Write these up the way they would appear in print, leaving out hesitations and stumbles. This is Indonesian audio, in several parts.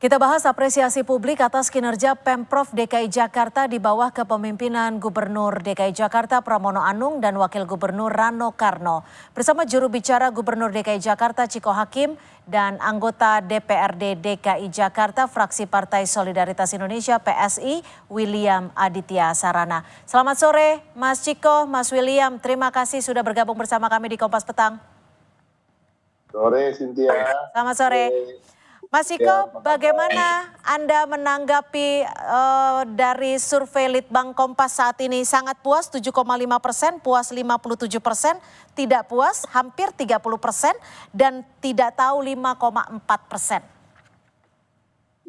Kita bahas apresiasi publik atas kinerja Pemprov DKI Jakarta di bawah kepemimpinan Gubernur DKI Jakarta Pramono Anung dan Wakil Gubernur Rano Karno. Bersama juru bicara Gubernur DKI Jakarta Chiko Hakim dan anggota DPRD DKI Jakarta fraksi Partai Solidaritas Indonesia PSI William Aditya Sarana. Selamat sore Mas Chiko, Mas William, terima kasih sudah bergabung bersama kami di Kompas Petang. Sore Cynthia. Selamat sore. Mas Chiko, bagaimana Anda menanggapi dari survei Litbang Kompas saat ini? Sangat puas 7,5%, puas 57%, tidak puas hampir 30%, dan tidak tahu 5,4%.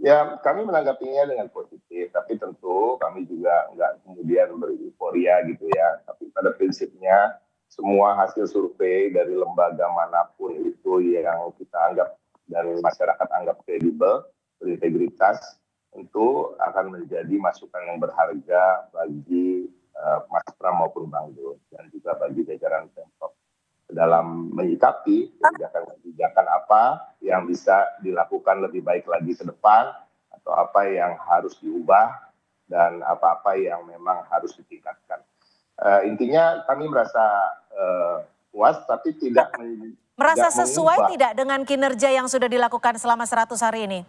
Ya, kami menanggapinya dengan positif, tapi tentu kami juga nggak kemudian bereuforia gitu ya. Tapi pada prinsipnya semua hasil survei dari lembaga manapun itu yang kita anggap dan masyarakat anggap kredibel, berintegritas, tentu akan menjadi masukan yang berharga bagi Mas Pram maupun Bang Dul, dan juga bagi jajaran Pemprov dalam menyikapi kebijakan apa yang bisa dilakukan lebih baik lagi ke depan, atau apa yang harus diubah, dan apa-apa yang memang harus ditingkatkan. Intinya kami merasa puas, tapi tidak merasa sesuai tidak dengan kinerja yang sudah dilakukan selama 100 hari ini?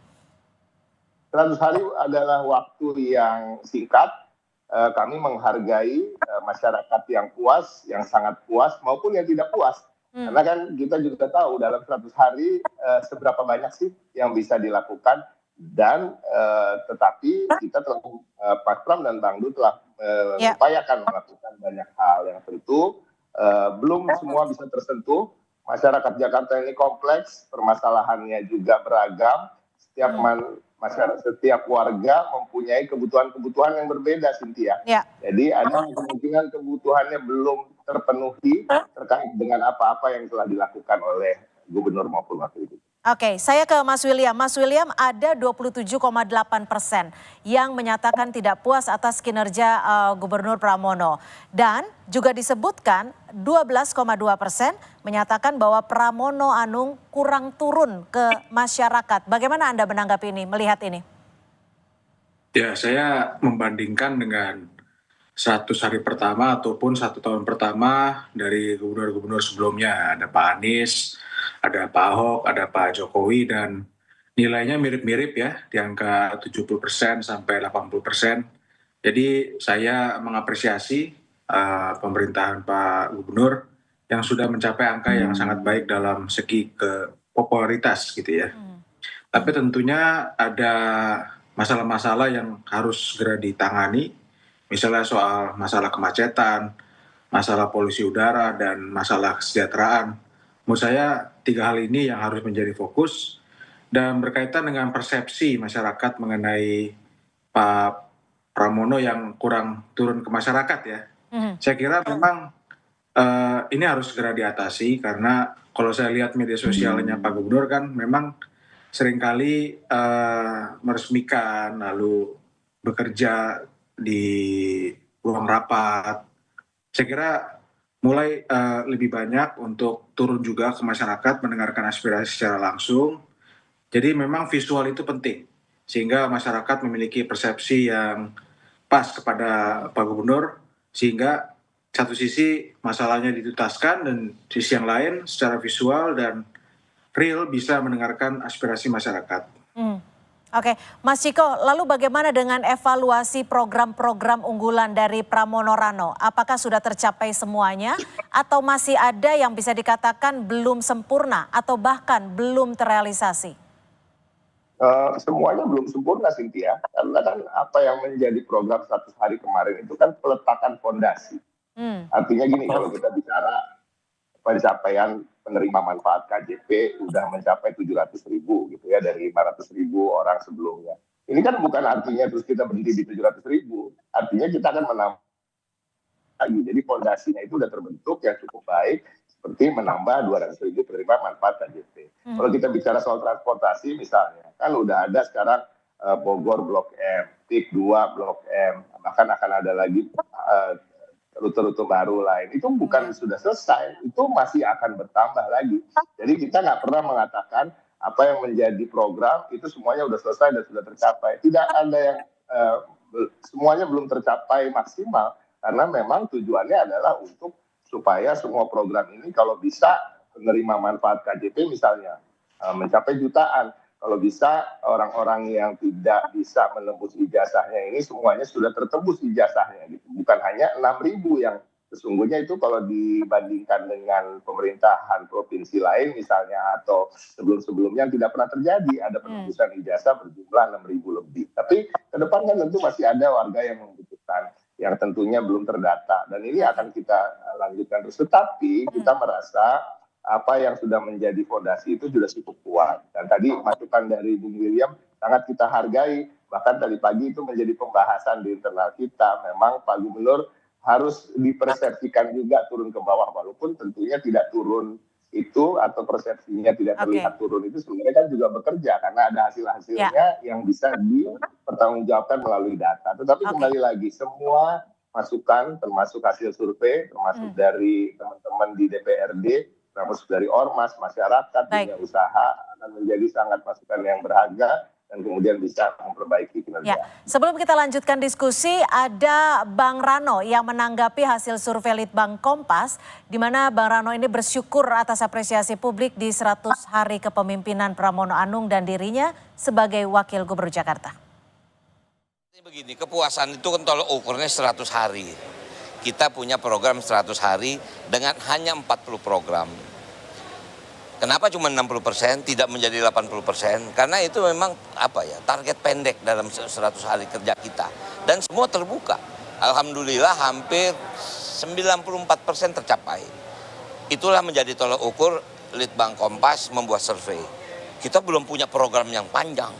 100 hari adalah waktu yang singkat. Kami menghargai masyarakat yang puas, yang sangat puas, maupun yang tidak puas. Karena kan kita juga tahu dalam 100 hari seberapa banyak sih yang bisa dilakukan. Dan tetapi kita telah, Pak Pram dan Bang Dul telah mengupayakan melakukan banyak hal yang tentu belum semua bisa tersentuh. Masyarakat Jakarta ini kompleks, permasalahannya juga beragam. Setiap warga mempunyai kebutuhan-kebutuhan yang berbeda, Cynthia. Jadi ada kemungkinan kebutuhannya belum terpenuhi terkait dengan apa-apa yang telah dilakukan oleh gubernur maupun wakil gubernur. Oke, saya ke Mas William. Mas William, ada 27,8% yang menyatakan tidak puas atas kinerja Gubernur Pramono. Dan juga disebutkan 12,2% menyatakan bahwa Pramono Anung kurang turun ke masyarakat. Bagaimana Anda menanggapi ini, melihat ini? Ya, saya membandingkan dengan 100 hari pertama ataupun 1 tahun pertama dari gubernur-gubernur sebelumnya. Ada Pak Anies, ada Pak Ahok, ada Pak Jokowi, dan nilainya mirip-mirip ya, di angka 70% sampai 80%. Jadi saya mengapresiasi pemerintahan Pak Gubernur yang sudah mencapai angka yang sangat baik dalam segi popularitas gitu ya. Tapi tentunya ada masalah-masalah yang harus segera ditangani, misalnya soal masalah kemacetan, masalah polusi udara, dan masalah kesejahteraan. Menurut saya 3 hal ini yang harus menjadi fokus, dan berkaitan dengan persepsi masyarakat mengenai Pak Pramono yang kurang turun ke masyarakat ya. Saya kira memang ini harus segera diatasi, karena kalau saya lihat media sosialnya Pak Gubernur kan memang seringkali meresmikan lalu bekerja di ruang rapat. Saya kira mulai lebih banyak untuk turun juga ke masyarakat, mendengarkan aspirasi secara langsung. Jadi memang visual itu penting, sehingga masyarakat memiliki persepsi yang pas kepada Pak Gubernur, sehingga satu sisi masalahnya dituntaskan, dan sisi yang lain secara visual dan real bisa mendengarkan aspirasi masyarakat. Oke, Mas Chiko, lalu bagaimana dengan evaluasi program-program unggulan dari Pramono Rano? Apakah sudah tercapai semuanya atau masih ada yang bisa dikatakan belum sempurna atau bahkan belum terrealisasi? Semuanya belum sempurna, Cynthia. Karena kan apa yang menjadi program 100 hari kemarin itu kan peletakan fondasi. Artinya gini, kalau kita bicara pencapaian penerima manfaat KJP udah mencapai 700.000 gitu ya, dari 500.000 orang sebelumnya. Ini kan bukan artinya terus kita berhenti di 700.000, artinya kita akan menambah lagi. Jadi fondasinya itu udah terbentuk yang cukup baik, seperti menambah 200.000 penerima manfaat KJP. Kalau kita bicara soal transportasi misalnya, kan udah ada sekarang Bogor Blok M, TIK 2 Blok M, bahkan akan ada lagi rute-rute baru lain. Itu bukan sudah selesai, itu masih akan bertambah lagi. Jadi kita nggak pernah mengatakan apa yang menjadi program itu semuanya sudah selesai dan sudah tercapai. Tidak ada yang semuanya belum tercapai maksimal karena memang tujuannya adalah untuk supaya semua program ini kalau bisa menerima manfaat KJP misalnya mencapai jutaan. Kalau bisa orang-orang yang tidak bisa menembus ijazahnya ini semuanya sudah tertembus ijazahnya gitu. Bukan hanya 6.000 yang sesungguhnya itu kalau dibandingkan dengan pemerintahan provinsi lain misalnya atau sebelum-sebelumnya tidak pernah terjadi ada penembusan ijazah berjumlah 6.000 lebih. Tapi ke depan kan tentu masih ada warga yang membutuhkan yang tentunya belum terdata dan ini akan kita lanjutkan terus. Tetapi kita merasa apa yang sudah menjadi fondasi itu sudah cukup kuat. Dan tadi masukan dari Bung William sangat kita hargai. Bahkan tadi pagi itu menjadi pembahasan di internal kita. Memang Pak Gubernur harus dipersepsikan juga turun ke bawah. Walaupun tentunya tidak turun itu atau persepsinya tidak terlihat turun itu sebenarnya kan juga bekerja. Karena ada hasil-hasilnya yang bisa dipertanggungjawabkan melalui data. Tetapi kembali lagi semua masukan termasuk hasil survei, termasuk dari teman-teman di DPRD, termasuk dari ormas, masyarakat, dunia usaha akan menjadi sangat masukan yang berharga dan kemudian bisa memperbaiki kinerja. Sebelum kita lanjutkan diskusi, ada Bang Rano yang menanggapi hasil survei Litbang Kompas, di mana Bang Rano ini bersyukur atas apresiasi publik di 100 hari kepemimpinan Pramono Anung dan dirinya sebagai Wakil Gubernur Jakarta. Begini, kepuasan itu kan tolak ukurnya 100 hari. Kita punya program 100 hari dengan hanya 40 program. Kenapa cuma 60%, tidak menjadi 80%? Karena itu memang target pendek dalam 100 hari kerja kita. Dan semua terbuka. Alhamdulillah hampir 94% tercapai. Itulah menjadi tolak ukur Litbang Kompas membuat survei. Kita belum punya program yang panjang.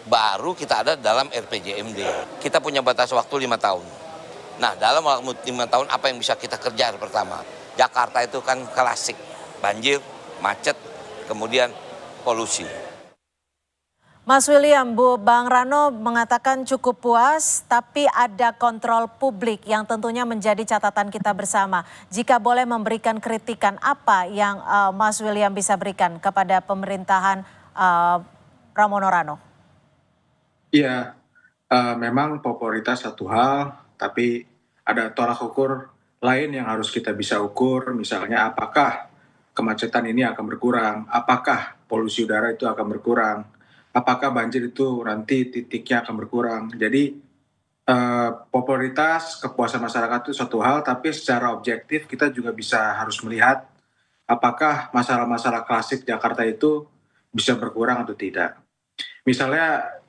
Baru kita ada dalam RPJMD. Kita punya batas waktu 5 tahun. Nah, dalam waktu 5 tahun apa yang bisa kita kerja pertama? Jakarta itu kan klasik, banjir, macet, kemudian polusi. Mas William, Bang Rano mengatakan cukup puas, tapi ada kontrol publik yang tentunya menjadi catatan kita bersama. Jika boleh memberikan kritikan, apa yang Mas William bisa berikan kepada pemerintahan Pramono Rano? Iya, memang popularitas satu hal, tapi ada tolak ukur lain yang harus kita bisa ukur, misalnya apakah kemacetan ini akan berkurang, apakah polusi udara itu akan berkurang, apakah banjir itu nanti titiknya akan berkurang. Jadi popularitas, kepuasan masyarakat itu satu hal, tapi secara objektif kita juga bisa harus melihat apakah masalah-masalah klasik Jakarta itu bisa berkurang atau tidak. Misalnya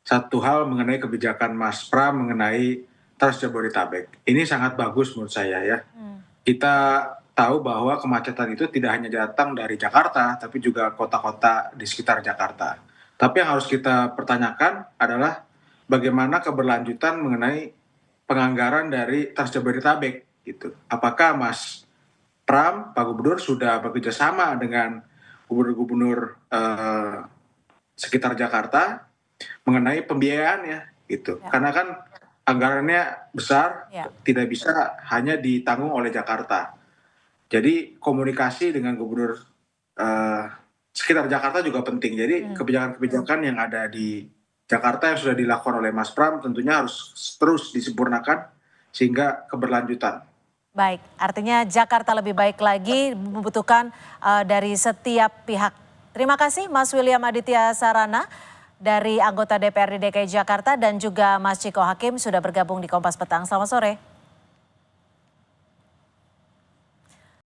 satu hal mengenai kebijakan Mas Pram mengenai Trans Jabodetabek. Ini sangat bagus menurut saya ya. Kita tahu bahwa kemacetan itu tidak hanya datang dari Jakarta, tapi juga kota-kota di sekitar Jakarta. Tapi yang harus kita pertanyakan adalah bagaimana keberlanjutan mengenai penganggaran dari Trans Jabodetabek gitu. Apakah Mas Pram, Pak Gubernur sudah bekerja sama dengan gubernur-gubernur sekitar Jakarta mengenai pembiayaannya gitu. Karena kan anggarannya besar, tidak bisa hanya ditanggung oleh Jakarta. Jadi komunikasi dengan gubernur sekitar Jakarta juga penting. Jadi kebijakan-kebijakan yang ada di Jakarta yang sudah dilakukan oleh Mas Pram tentunya harus terus disempurnakan sehingga keberlanjutan. Baik, artinya Jakarta lebih baik lagi membutuhkan dari setiap pihak. Terima kasih Mas William Aditya Sarana dari anggota DPRD DKI Jakarta dan juga Mas Ciko Hakim sudah bergabung di Kompas Petang. Selamat sore.